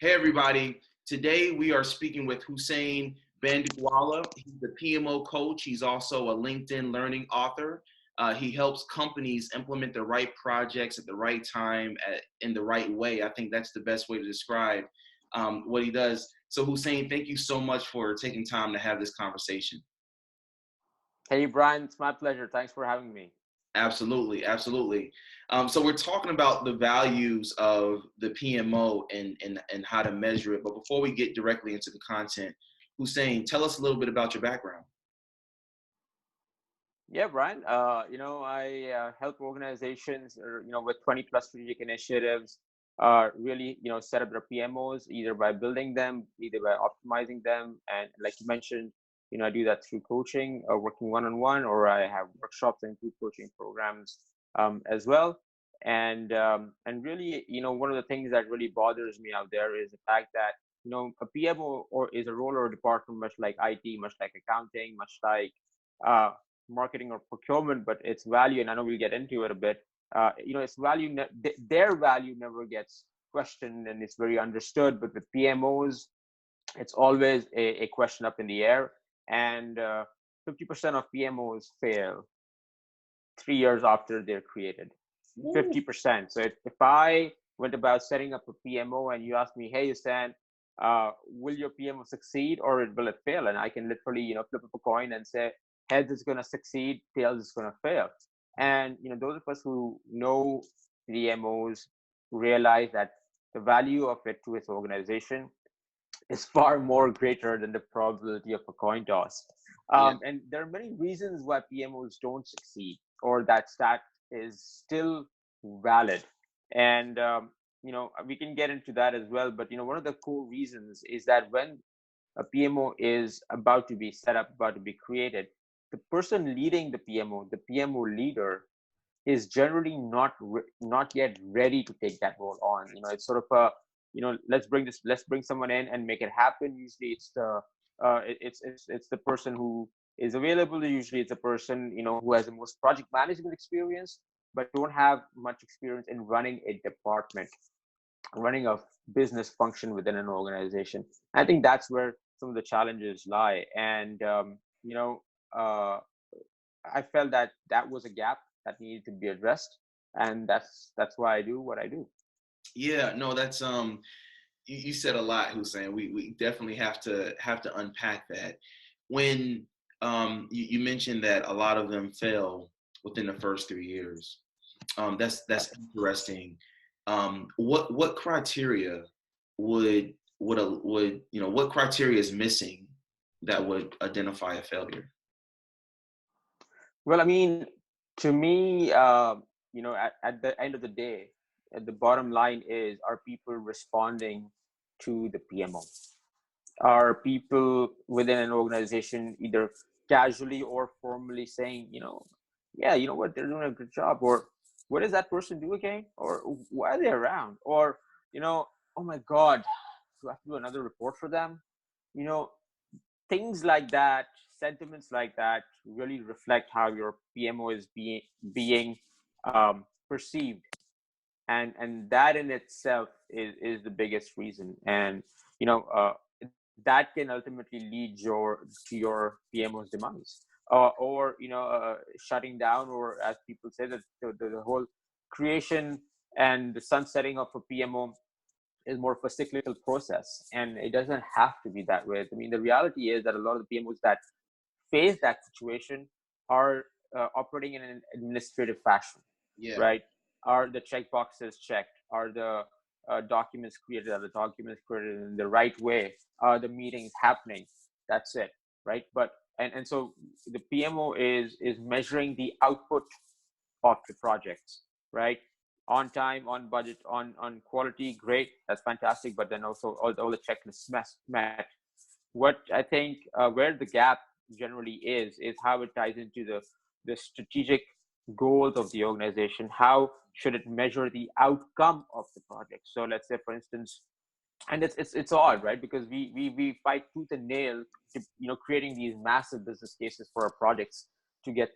Hey everybody, today we are speaking with Hussein Bandikwala. He's a PMO coach. He's also a LinkedIn learning author. He helps companies implement the right projects at the right time in the right way. I think that's the best way to describe what he does. So Hussein, thank you so much for taking time to have this conversation. Hey, Brian, it's my pleasure. Thanks for having me. Absolutely, absolutely. So we're talking about the values of the PMO and how to measure it. But before we get directly into the content, Hussein, tell us a little bit about your background. Yeah, Brian. I help organizations, with 20 plus strategic initiatives, really, set up their PMOs either by building them, either by optimizing them, and like you mentioned, I do that through coaching, working one-on-one, or I have workshops and group coaching programs as well. And really, one of the things that really bothers me out there is the fact that a PMO or is a role or a department much like IT, much like accounting, much like uh, marketing or procurement, but its value, and I know we'll get into it a bit, its value, their value never gets questioned and it's very understood. But with PMOs, it's always a question up in the air. And 50% of PMOs fail 3 years after they're created. Woo. 50%. So if I went about setting up a PMO and you asked me, hey, Stan, will your PMO succeed or will it fail? And I can literally, flip up a coin and say, heads is going to succeed, tails is going to fail. And, those of us who know PMOs realize that the value of it to its organization is far more greater than the probability of a coin toss. Yeah. And there are many reasons why PMOs don't succeed or that stat is still valid. And, we can get into that as well. But, one of the core reasons is that when a PMO is about to be set up, about to be created, the person leading the PMO leader, is generally not yet ready to take that role on. It's sort of a, let's bring someone in and make it happen. Usually it's it's the person who is available. Usually it's a person, who has the most project management experience, but don't have much experience in running a department, running a business function within an organization. I think that's where some of the challenges lie. And, uh, I felt that that was a gap that needed to be addressed, and that's why I do what I do. Yeah, no, that's you said a lot, Hussein. We definitely have to unpack that. When you mentioned that a lot of them fail within the first 3 years. That's interesting. What criteria what criteria is missing that would identify a failure? Well, I mean, to me, at the end of the day, the bottom line is: are people responding to the PMO? Are people within an organization either casually or formally saying, yeah, you know what, they're doing a good job, or what does that person do again, or why are they around, or oh my God, do I have to do another report for them? You know, things like that, sentiments like that, really reflect how your PMO is being perceived, and that in itself is the biggest reason. And you know uh, that can ultimately lead to your PMO's demise, or shutting down, or as people say, that the whole creation and the sunsetting of a PMO is more of a cyclical process, and it doesn't have to be that way. I mean, the reality is that a lot of the PMOs that face that situation are operating in an administrative fashion, Yeah. right? Are the checkboxes checked? Are the documents created? Are the documents created in the right way? Are the meetings happening? That's it, right? But and so the PMO is measuring the output of the projects, right? On time, on budget, on quality, great, that's fantastic. But then also all the checklists met. What I think, where the gap generally is how it ties into the strategic goals of the organization. How should it measure the outcome of the project? So let's say, for instance, and it's odd, right? Because we fight tooth and nail to, creating these massive business cases for our projects to get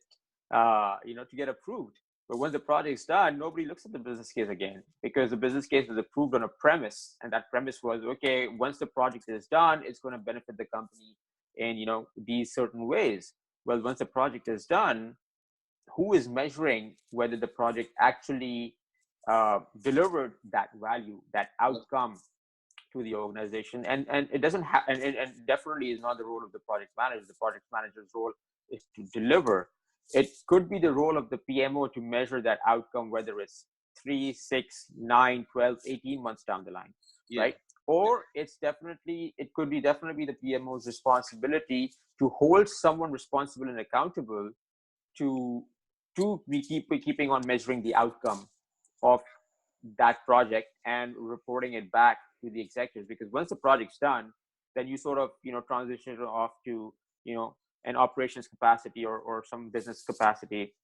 to get approved. But when the project's done, nobody looks at the business case again, because the business case was approved on a premise, and that premise was, okay, once the project is done, it's going to benefit the company in, these certain ways. Well, once the project is done, who is measuring whether the project actually delivered that value, that outcome to the organization? And it doesn't have, and definitely is not the role of the project manager. The project manager's role is to deliver. It could be the role of the PMO to measure that outcome, whether it's 3, 6, 9, 12, 18 months down the line, right? Or it could be definitely the PMO's responsibility to hold someone responsible and accountable to be keeping on measuring the outcome of that project and reporting it back to the executives. Because once the project's done, then you sort of transition it off to an operations capacity or some business capacity,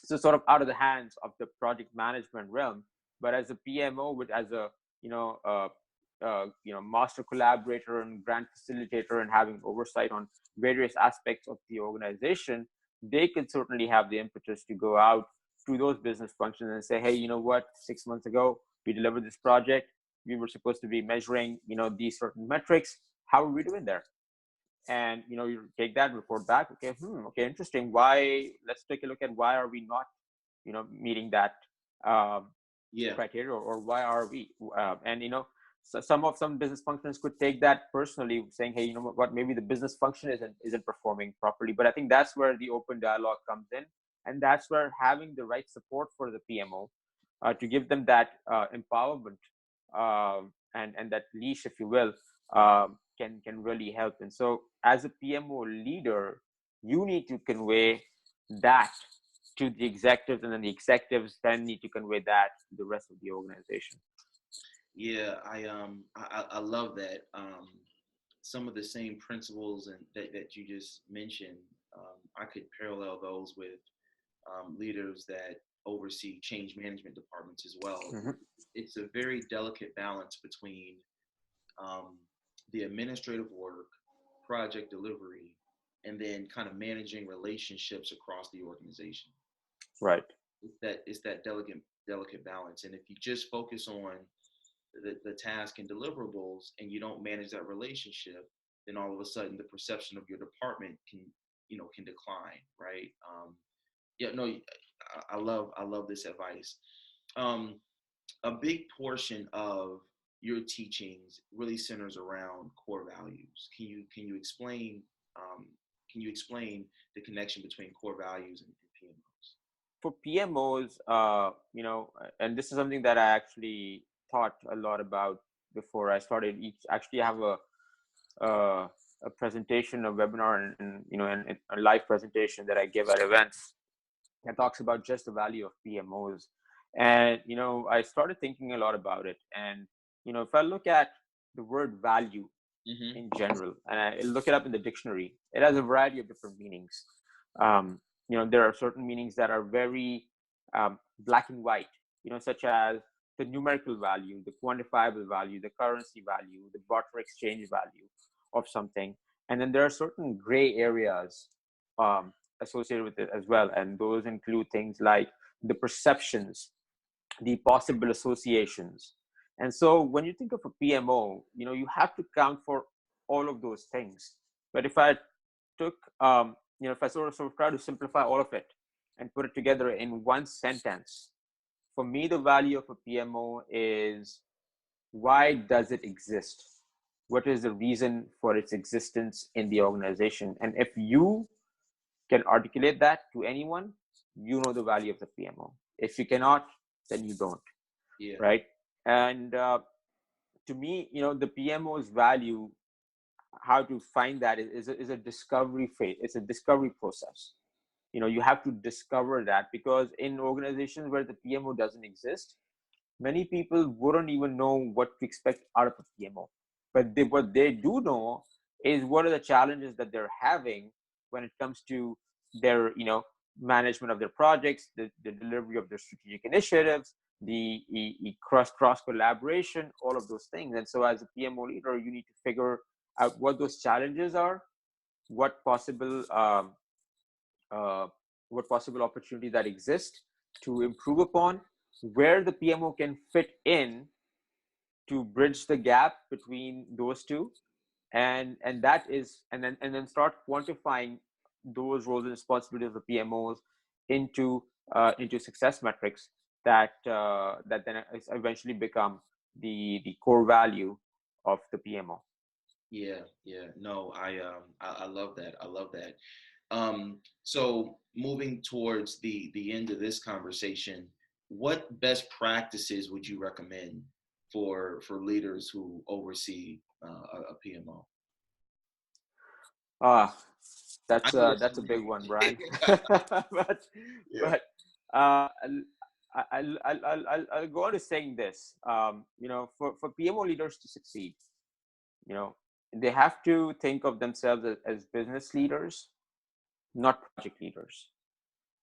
so sort of out of the hands of the project management realm. But as a PMO, as a master collaborator and grant facilitator and having oversight on various aspects of the organization, they can certainly have the impetus to go out to those business functions and say, hey, you know what, 6 months ago we delivered this project, we were supposed to be measuring these certain metrics, how are we doing there? And you take that report back. Okay, interesting. Let's take a look at why are we not meeting that criteria, or why are we and so some business functions could take that personally, saying, hey, you know what, maybe the business function isn't performing properly. But I think that's where the open dialogue comes in, and that's where having the right support for the PMO to give them that empowerment and that leash, if you will, can really help. And so as a PMO leader, you need to convey that to the executives, and then the executives then need to convey that to the rest of the organization. Yeah, I love that. Some of the same principles and that you just mentioned, I could parallel those with leaders that oversee change management departments as well. Mm-hmm. It's a very delicate balance between the administrative work, project delivery, and then kind of managing relationships across the organization. Right. It's that delicate balance. And if you just focus on the task and deliverables and you don't manage that relationship, then all of a sudden the perception of your department can decline, right? I love this advice. A big portion of your teachings really centers around core values. Can you explain the connection between core values and PMOs? For PMOs, and this is something that I actually thought a lot about before I started. Actually have a presentation, a webinar, and a live presentation that I give at events that talks about just the value of PMOs. And I started thinking a lot about it. And if I look at the word value in general, and I look it up in the dictionary, it has a variety of different meanings. There are certain meanings that are very black and white, such as the numerical value, the quantifiable value, the currency value, the barter exchange value of something. And then there are certain gray areas associated with it as well. And those include things like the perceptions, the possible associations. And so when you think of a PMO, you have to count for all of those things. But if I took, if I sort of try to simplify all of it and put it together in one sentence, for me, the value of a PMO is, why does it exist? What is the reason for its existence in the organization? And if you can articulate that to anyone, you know the value of the PMO. If you cannot, then you don't. Yeah. Right. And to me, the PMO's value, how to find that is a discovery phase. It's a discovery process. You have to discover that, because in organizations where the PMO doesn't exist, many people wouldn't even know what to expect out of a PMO. But what they do know is what are the challenges that they're having when it comes to their, management of their projects, the delivery of their strategic initiatives, the cross collaboration, all of those things. And so as a PMO leader, you need to figure out what those challenges are, what possible opportunity that exist, to improve upon, where the PMO can fit in to bridge the gap between those two, and that is, and then start quantifying those roles and responsibilities of the PMOs into success metrics that then eventually become the core value of the PMO. Yeah, yeah. No, I love that. I love that. So moving towards the end of this conversation, what best practices would you recommend for leaders who oversee a PMO? Ah, I know there's so that's a big one, many. Brian. but Yeah, but I'll go on to saying this. For PMO leaders to succeed, you know, they have to think of themselves as business leaders, not project leaders.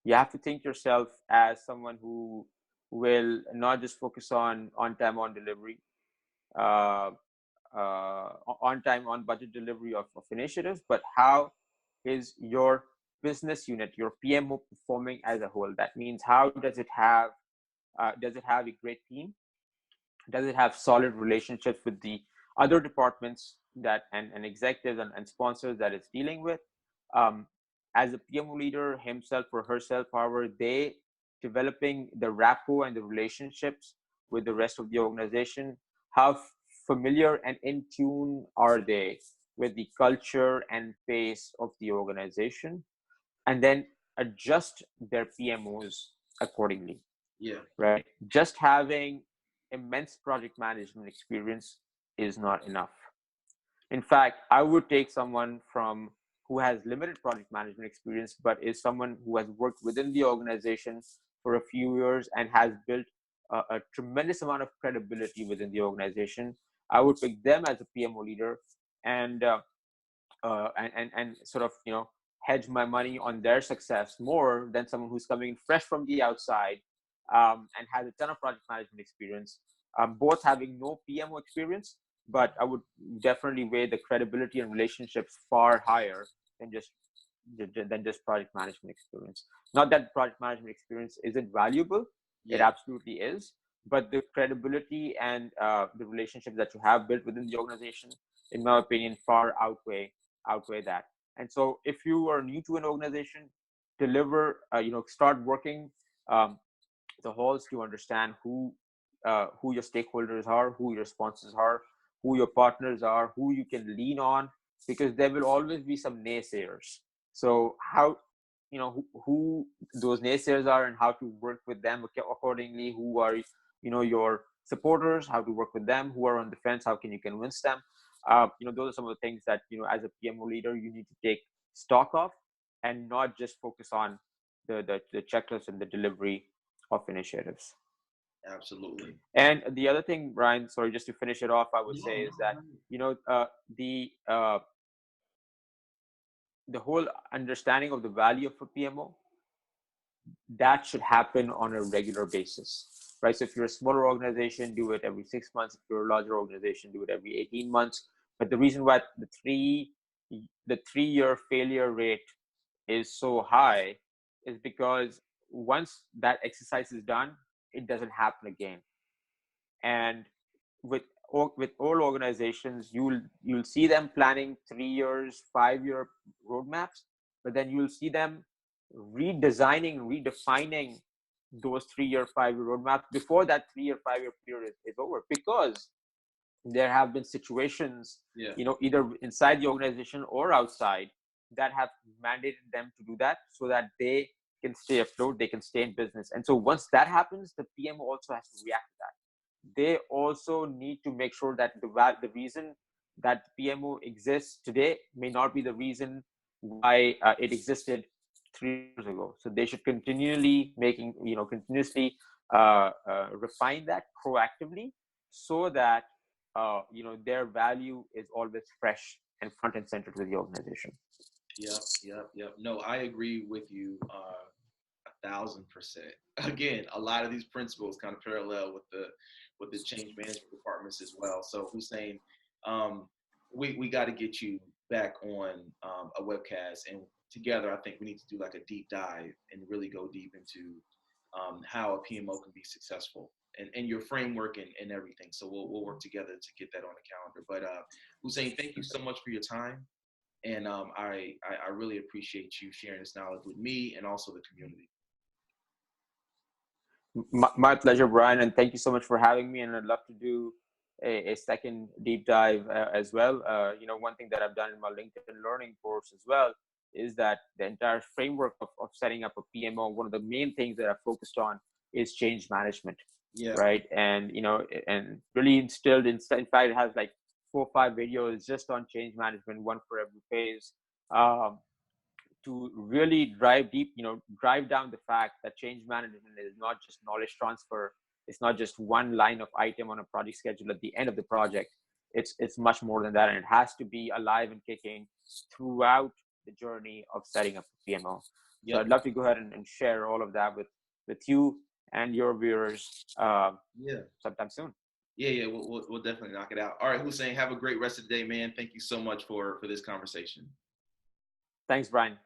You have to think yourself as someone who will not just focus on time, on delivery, uh, on time, on budget delivery of initiatives, but how is your business unit, your PMO, performing as a whole? That means, how does it have a great team? Does it have solid relationships with the other departments that and executives and sponsors that it's dealing with? um, as a PMO leader, himself or herself, however, they developing the rapport and the relationships with the rest of the organization. How familiar and in tune are they with the culture and pace of the organization? And then adjust their PMOs accordingly, yeah, right? Just having immense project management experience is not enough. In fact, I would take someone from who has limited project management experience, but is someone who has worked within the organization for a few years and has built a tremendous amount of credibility within the organization. I would pick them as a PMO leader, and and sort of hedge my money on their success more than someone who's coming fresh from the outside, and has a ton of project management experience, both having no PMO experience, but I would definitely weigh the credibility and relationships far higher than just project management experience. Not that project management experience isn't valuable, it yeah, absolutely is, but the credibility and the relationships that you have built within the organization, in my opinion, far outweigh that. And so, if you are new to an organization, start working um, the halls to understand who your stakeholders are, who your sponsors are, who your partners are, who you can lean on, because there will always be some naysayers. So how who those naysayers are and how to work with them accordingly. Who are your supporters? How to work with them? Who are on the fence? How can you convince them? Those are some of the things that as a PMO leader you need to take stock of, and not just focus on the checklist and the delivery of initiatives. absolutely. And the other thing, Brian, sorry, just to finish it off, I would No, say no, is that no. the the whole understanding of the value of a PMO, that should happen on a regular basis, right? So if you're a smaller organization, do it every 6 months. If you're a larger organization, do it every 18 months. But the reason why the 3-year failure rate is so high is because once that exercise is done, it doesn't happen again. And with with all organizations, you'll see them planning 3 years, 5-year roadmaps, but then you'll see them redesigning, redefining those 3-year, 5-year roadmaps before that 3-year, 5-year period is over, because there have been situations, Yeah, either inside the organization or outside, that have mandated them to do that so that they can stay afloat, they can stay in business. And so once that happens, the PM also has to react to that. They also need to make sure that the reason that PMO exists today may not be the reason why it existed 3 years ago. So they should continuously refine that proactively, so that their value is always fresh and front and center to the organization. yep, yep, yep. No, I agree with you 1,000%. Again, a lot of these principles kind of parallel with the change management departments as well. So Hussein, um, we got to get you back on a webcast, and together I think we need to do like a deep dive and really go deep into how a PMO can be successful and your framework and everything. So we'll work together to get that on the calendar. But Hussein, thank you so much for your time. And I really appreciate you sharing this knowledge with me and also the community. My pleasure, Brian, and thank you so much for having me. And I'd love to do a second deep dive as well. One thing that I've done in my LinkedIn Learning course as well is that the entire framework of setting up a PMO, one of the main things that I've focused on is change management, Yeah. right? And and really instilled in fact, it has like 4 or 5 videos just on change management, one for every phase. To really drive down the fact that change management is not just knowledge transfer. It's not just one line of item on a project schedule at the end of the project. It's much more than that, and it has to be alive and kicking throughout the journey of setting up a PMO. Yep. So I'd love to go ahead and share all of that with you and your viewers sometime soon. Yeah, we'll definitely knock it out. All right, Hussein, have a great rest of the day, man. Thank you so much for this conversation. Thanks, Brian.